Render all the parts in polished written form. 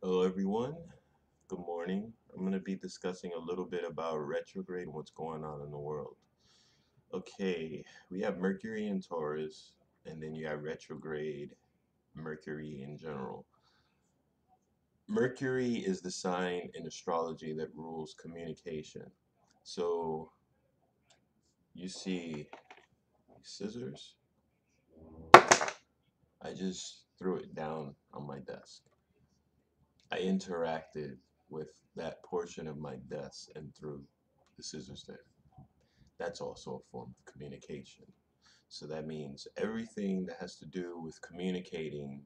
Hello, everyone. Good morning. I'm going to be discussing a little bit about retrograde and what's going on in the world. Okay, we have Mercury in Taurus, and then you have retrograde Mercury in general. Mercury is the sign in astrology that rules communication. So you see scissors. I just threw it down on my desk. I interacted with that portion of my desk and threw the scissors there. That's also a form of communication. So that means everything that has to do with communicating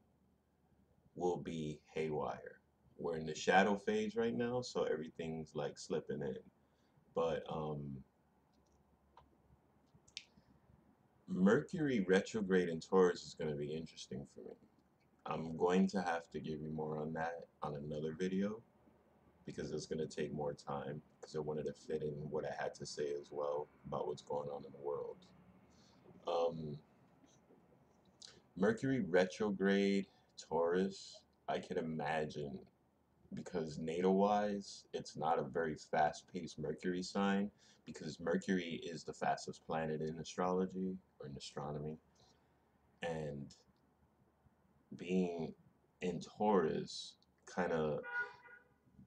will be haywire. We're in the shadow phase right now, so everything's like slipping in. But Mercury retrograde in Taurus is going to be interesting for me. I'm going to have to give you more on that on another video because it's going to take more time because I wanted to fit in what I had to say as well about what's going on in the world. Um, Mercury retrograde Taurus, I can imagine because natal wise, it's not a very fast paced Mercury sign because Mercury is the fastest planet in astrology or in astronomy. And being in Taurus kind of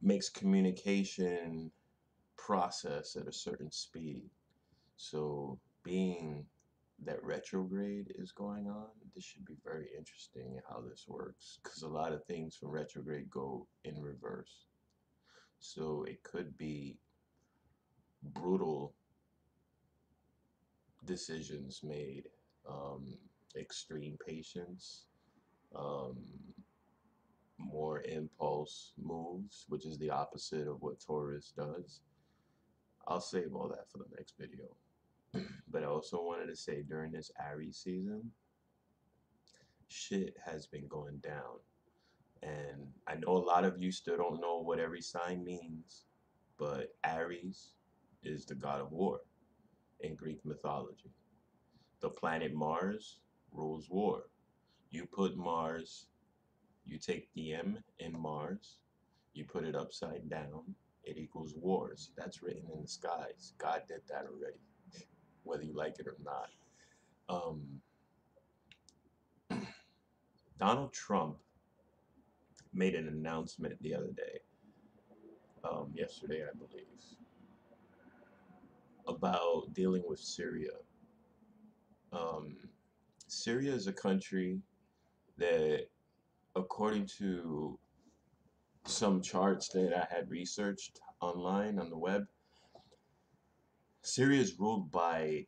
makes communication process at a certain speed. So being that retrograde is going on, this should be very interesting in how this works because a lot of things from retrograde go in reverse. So it could be brutal decisions made, um, extreme patience, um, more impulse moves, which is the opposite of what Taurus does. I'll save all that for the next video. But I also wanted to say during this Aries season, shit has been going down. And I know a lot of you still don't know what every sign means, but Aries is the god of war in Greek mythology. The planet Mars rules war. You put Mars, you take the M in Mars, you put it upside down, it equals wars. That's written in the skies. God did that already, whether you like it or not. Um, Donald Trump made an announcement the other day, yesterday, I believe, about dealing with Syria. Um, Syria is a country that, according to some charts that I had researched online on the web, Syria is ruled by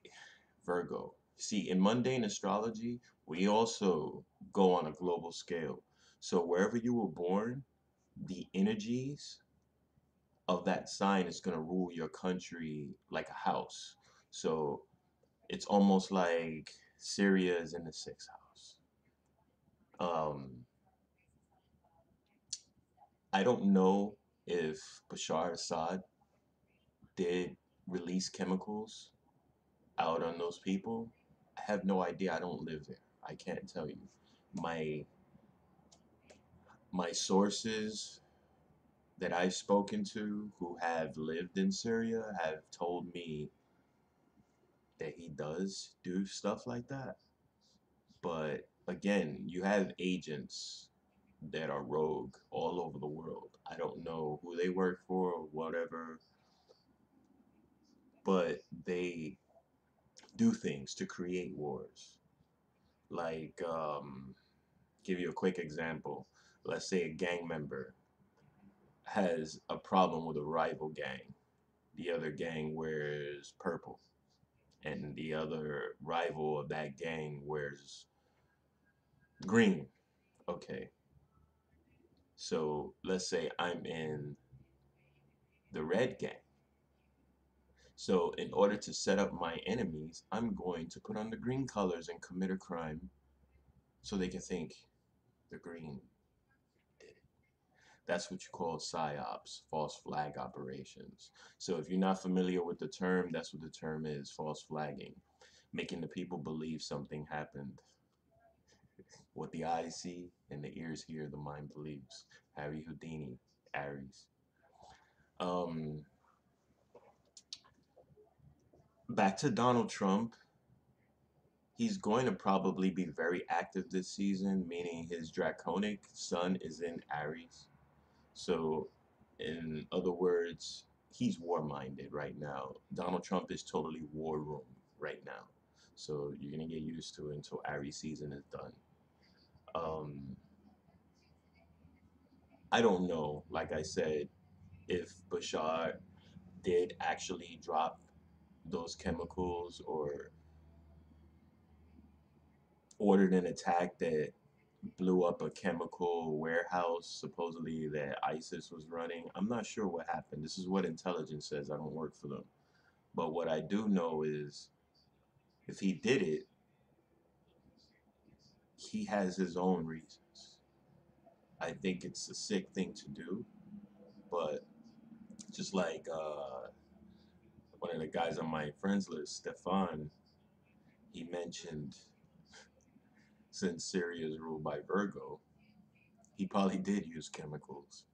Virgo. See, in mundane astrology, we also go on a global scale. So wherever you were born, the energies of that sign is going to rule your country like a house. So it's almost like Syria is in the sixth house. Um, I don't know if Bashar Assad did release chemicals out on those people. I have no idea. I don't live there. I can't tell you. My my sources that I've spoken to who have lived in Syria have told me that he does do stuff like that. But again, you have agents that are rogue all over the world. I don't know who they work for or whatever, but they do things to create wars. Like, give you a quick example. Let's say a gang member has a problem with a rival gang. The other gang wears purple, and the other rival of that gang wears green. Okay, so let's say I'm in the red gang. So, in order to set up my enemies, I'm going to put on the green colors and commit a crime so they can think the green did it. That's what you call psyops, false flag operations. So, if you're not familiar with the term, that's what the term is, false flagging, making the people believe something happened What the eyes see and the ears hear, the mind believes. Harry Houdini, Aries. Um, Back to Donald Trump. He's going to probably be very active this season, meaning his draconic sun is in Aries. So, in other words, he's war minded right now. Donald Trump is totally war room right now. So, you're going to get used to it until Aries season is done. Um, I don't know, like I said, if Bashar did actually drop those chemicals or ordered an attack that blew up a chemical warehouse supposedly that ISIS was running. I'm not sure what happened. This is what intelligence says. I don't work for them. But what I do know is if he did it, he has his own reasons. I think it's a sick thing to do, but just like one of the guys on my friends list, Stefan, he mentioned since Syria is ruled by Virgo, he probably did use chemicals.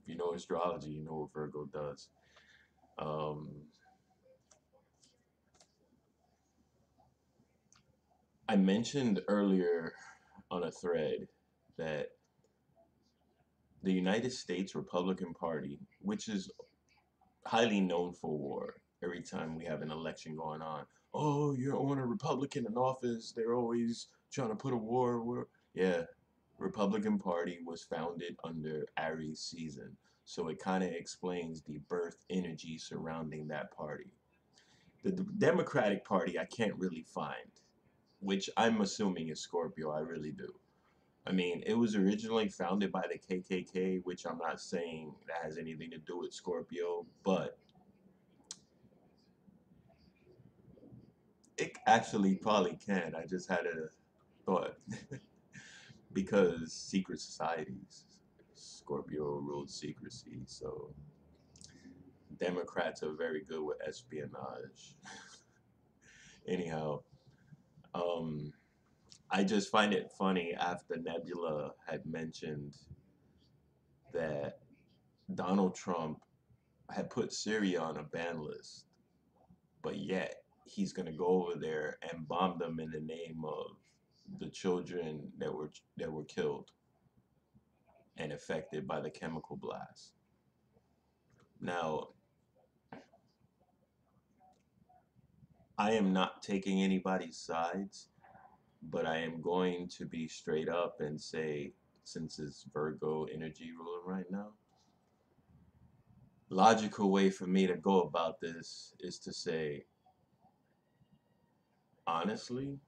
If you know astrology, you know what Virgo does. Um, I mentioned earlier on a thread that the United States Republican Party, which is highly known for war, every time we have an election going on, oh, you're on a Republican in office, they're always trying to put a war. Yeah, Republican Party was founded under Aries season. So it kind of explains the birth energy surrounding that party. The Democratic Party, I can't really find, which I'm assuming is Scorpio. I really do. I mean, it was originally founded by the KKK, which I'm not saying that has anything to do with Scorpio, but it actually probably can. I just had a thought because secret societies, Scorpio ruled secrecy, so Democrats are very good with espionage. Anyhow, um, I just find it funny after Nebula had mentioned that Donald Trump had put Syria on a ban list, but yet he's going to go over there and bomb them in the name of the children that were killed and affected by the chemical blast. Now, I am not taking anybody's sides, but I am going to be straight up and say, since it's Virgo energy ruling right now, logical way for me to go about this is to say, honestly,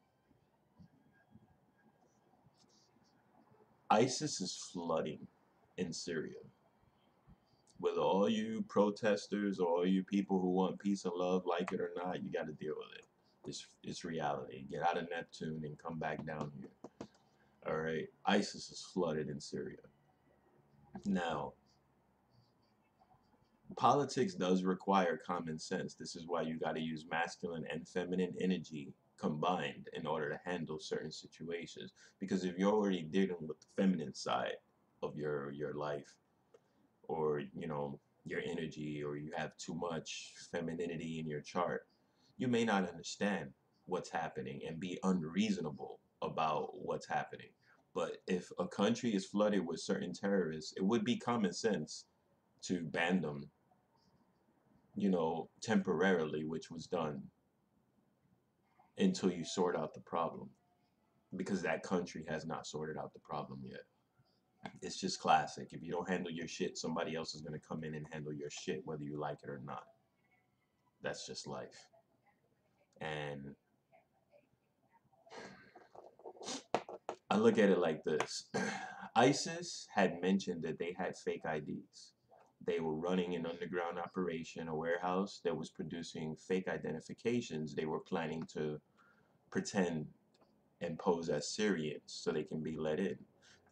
ISIS is flooding in Syria. With all you protesters, all you people who want peace and love, like it or not, you got to deal with it. It's reality. Get out of Neptune and come back down here. All right. ISIS is flooded in Syria. Now, politics does require common sense. This is why you got to use masculine and feminine energy combined in order to handle certain situations. Because if you're already dealing with the feminine side of your life, or your energy, or you have too much femininity in your chart, you may not understand what's happening and be unreasonable about what's happening. But if a country is flooded with certain terrorists, it would be common sense to ban them, temporarily, which was done until you sort out the problem, because that country has not sorted out the problem yet. It's just classic. If you don't handle your shit, somebody else is going to come in and handle your shit, whether you like it or not. That's just life. And I look at it like this. ISIS had mentioned that they had fake IDs. They were running an underground operation, a warehouse that was producing fake identifications. They were planning to pretend and pose as Syrians so they can be let in.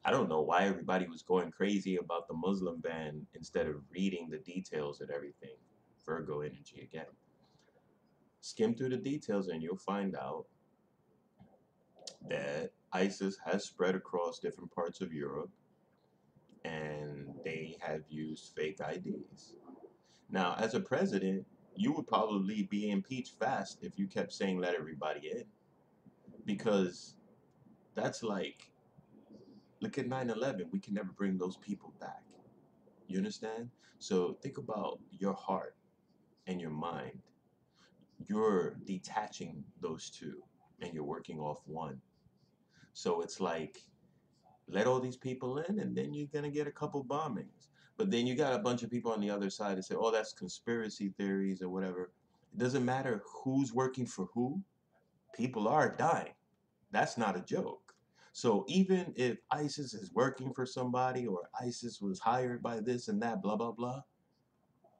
I don't know why everybody was going crazy about the Muslim ban instead of reading the details and everything. Virgo energy again. Skim through the details and you'll find out that ISIS has spread across different parts of Europe, and they have used fake IDs. Now, as a president, you would probably be impeached fast if you kept saying let everybody in, because that's like, look at 9/11. We can never bring those people back. You understand? So think about your heart and your mind. You're detaching those two and you're working off one. So it's like, let all these people in and then you're going to get a couple bombings. But then you got a bunch of people on the other side that say, oh, that's conspiracy theories or whatever. It doesn't matter who's working for who, people are dying. That's not a joke. So even if ISIS is working for somebody or ISIS was hired by this and that, blah, blah, blah,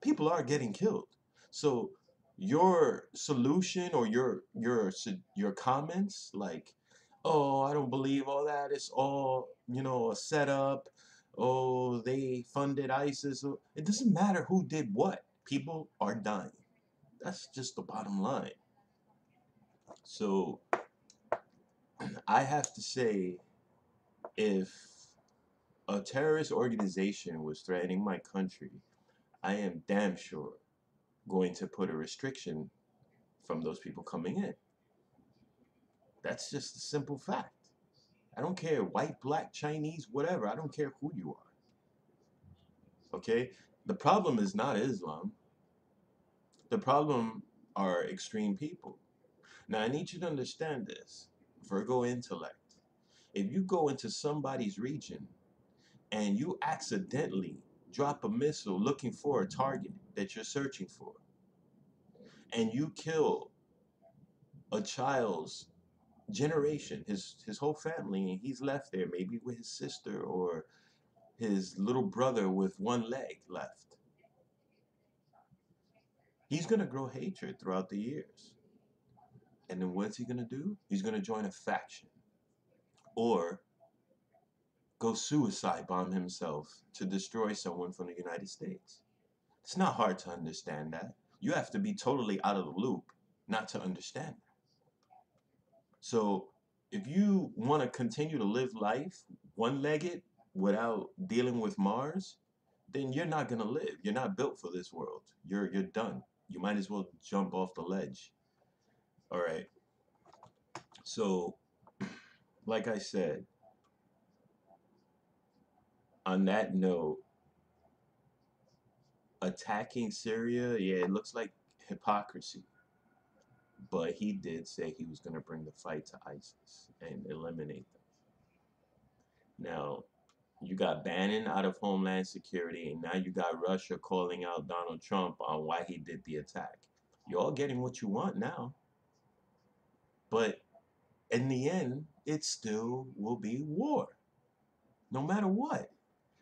people are getting killed. So your solution or your comments like, oh, I don't believe all that, it's all, a setup, oh, they funded ISIS, it doesn't matter who did what, people are dying. That's just the bottom line. So I have to say, if a terrorist organization was threatening my country, I am damn sure going to put a restriction from those people coming in. That's just a simple fact. I don't care, white, black, Chinese, whatever. I don't care who you are. Okay? The problem is not Islam. The problem are extreme people. Now, I need you to understand this. Virgo intellect. If you go into somebody's region and you accidentally drop a missile looking for a target that you're searching for, and you kill a child's generation, his whole family, and he's left there maybe with his sister or his little brother with one leg left. He's gonna grow hatred throughout the years. And then what's he gonna do? He's gonna join a faction or go suicide bomb himself to destroy someone from the United States. It's not hard to understand that. You have to be totally out of the loop not to understand that. So if you want to continue to live life one-legged without dealing with Mars, then you're not gonna live. You're not built for this world. You're done. You might as well jump off the ledge. All right. So, like I said, on that note, attacking Syria, yeah, it looks like hypocrisy. But he did say he was going to bring the fight to ISIS and eliminate them. Now, you got Bannon out of Homeland Security, and now you got Russia calling out Donald Trump on why he did the attack. You're all getting what you want now. But in the end, it still will be war. No matter what.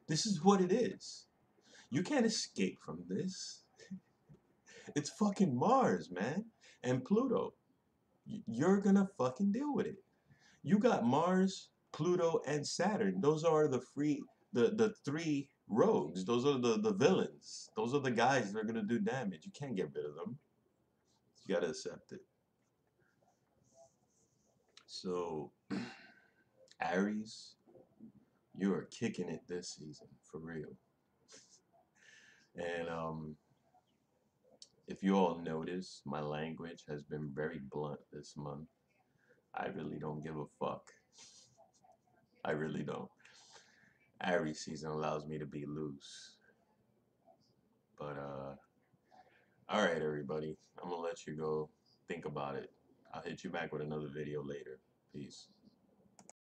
This is what it is. You can't escape from this. It's fucking Mars, man. And Pluto. You're gonna fucking deal with it. You got Mars, Pluto, and Saturn. Those are the three rogues. Those are the villains. Those are the guys that are gonna do damage. You can't get rid of them. You gotta accept it. So Aries, you are kicking it this season, for real. And if you all notice, my language has been very blunt this month. I really don't give a fuck. I really don't. Aries season allows me to be loose. But all right, everybody. I'm gonna let you go. Think about it. I'll hit you back with another video later. Peace.